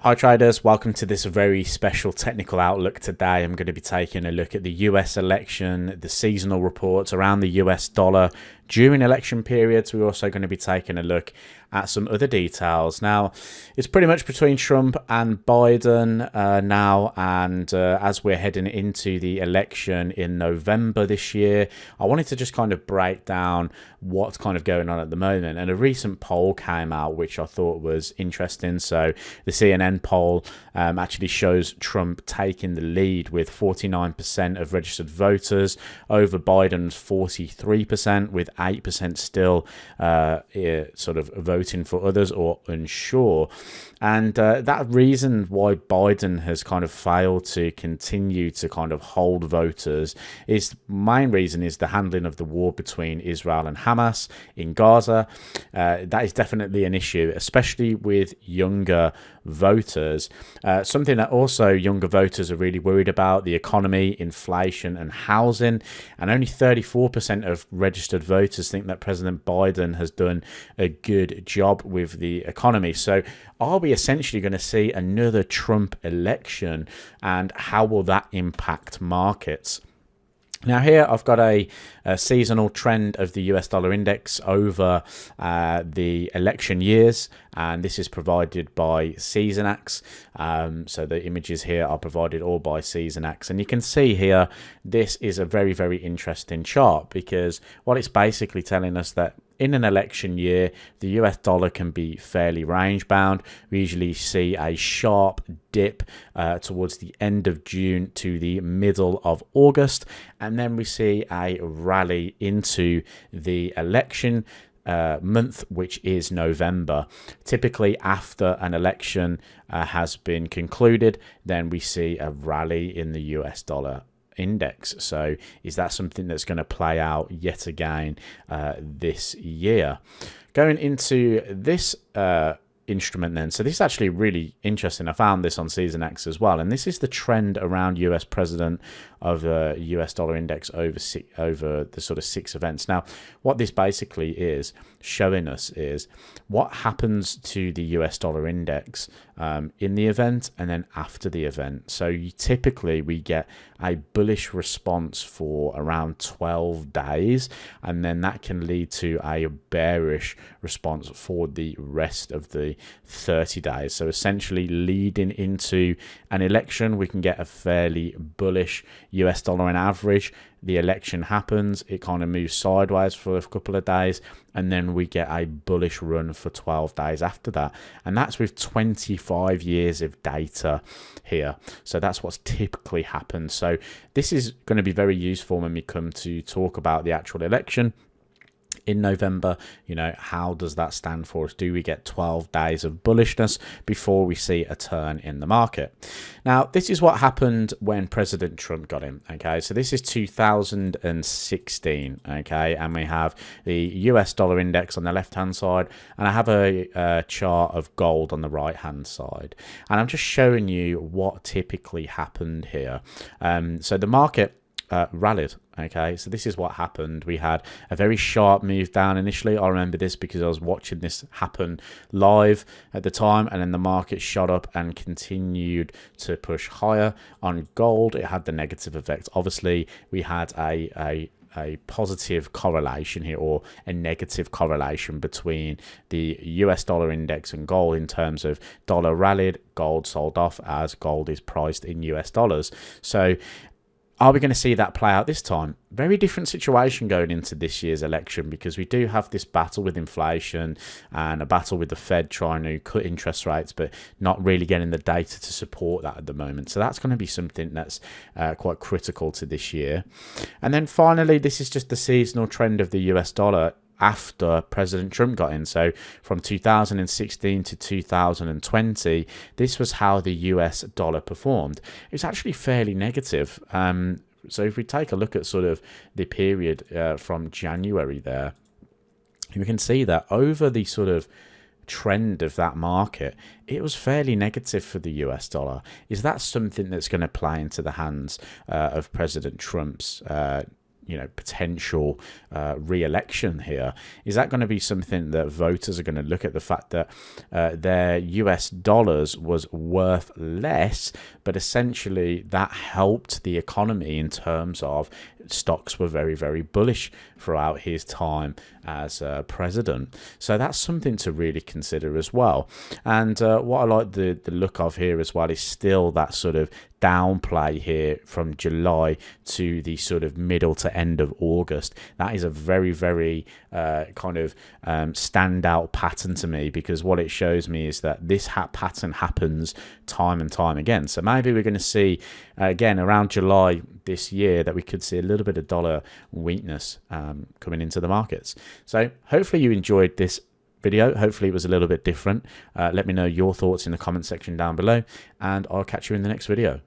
Hi traders, welcome to this very special technical outlook. Today I'm going to be taking a look at the US election, the seasonal reports around the US dollar during election periods. We're also going to be taking a look at some other details. Now, it's pretty much between Trump and Biden now, and as we're heading into the election in November this year, I wanted to just kind of break down what's kind of going on at the moment. And a recent poll came out which I thought was interesting. So the CNN poll actually shows Trump taking the lead with 49% of registered voters over Biden's 43%, with 8% still sort of voting for others or unsure. And that reason why Biden has kind of failed to continue to kind of hold voters is, main reason is the handling of the war between Israel and Hamas in Gaza. That is definitely an issue, especially with younger voters. Something that also younger voters are really worried about: the economy, inflation and housing. And only 34% of registered voters think that President Biden has done a good job with the economy. So are we essentially going to see another Trump election, and how will that impact markets? Now here I've got a seasonal trend of the US dollar index over the election years, and this is provided by ČrivěAX. So the images here are provided all by ČrivěAX, and you can see here this is a very, very interesting chart, because what it's basically telling us that in an election year, the US dollar can be fairly range bound. We usually see a sharp dip towards the end of June to the middle of August, and then we see a rally into the election month, which is November. Typically after an election has been concluded, then we see a rally in the US dollar index. So is that something that's going to play out yet again this year? Going into this instrument then, so this is actually really interesting. I found this on ČrivěAX as well, and this is the trend around US president of the US dollar index over the sort of 6 events. Now what this basically is showing us is what happens to the US dollar index in the event and then after the event. So typically we get a bullish response for around 12 days, and then that can lead to a bearish response for the rest of the 30 days. So essentially leading into an election, we can get a fairly bullish US dollar on average. The election happens, it kind of moves sideways for a couple of days, and then we get a bullish run for 12 days after that. And that's with 25 years of data here. So that's what's typically happened. So this is going to be very useful when we come to talk about the actual election in November. You know, how does that stand for us? Do we get 12 days of bullishness before we see a turn in the market? Now, this is what happened when President Trump got in. Okay, so this is 2016. Okay, and we have the US dollar index on the left hand side, and I have a chart of gold on the right hand side, and I'm just showing you what typically happened here. So the market rallied. Okay, so this is what happened. We had a very sharp move down initially. I remember this because I was watching this happen live at the time, and then the market shot up and continued to push higher. On gold, it had the negative effect. Obviously, we had a positive correlation here, or a negative correlation between the US dollar index and gold, in terms of dollar rallied, gold sold off, as gold is priced in US dollars. So are we going to see that play out this time? Very different situation going into this year's election, because we do have this battle with inflation and a battle with the Fed trying to cut interest rates, but not really getting the data to support that at the moment. So that's going to be something that's quite critical to this year. And then finally, this is just the seasonal trend of the US dollar after President Trump got in. So from 2016 to 2020, this was how the US dollar performed. It was actually fairly negative. So if we take a look at sort of the period from January there, we can see that over the sort of trend of that market, it was fairly negative for the US dollar. Is that something that's going to play into the hands of President Trump's potential re-election here, is that going to be something that voters are going to look at the fact that their US dollars was worth less, but essentially that helped the economy in terms of stocks were very, very bullish throughout his time as president. So that's something to really consider as well. And what I like the look of here as well is still that sort of downplay here from July to the sort of middle to end of August. That is a very, very kind of standout pattern to me, because what it shows me is that this pattern happens time and time again. So maybe we're going to see again around July this year that we could see a little bit of dollar weakness coming into the markets. So hopefully you enjoyed this video. Hopefully it was a little bit different. Let me know your thoughts in the comment section down below, and I'll catch you in the next video.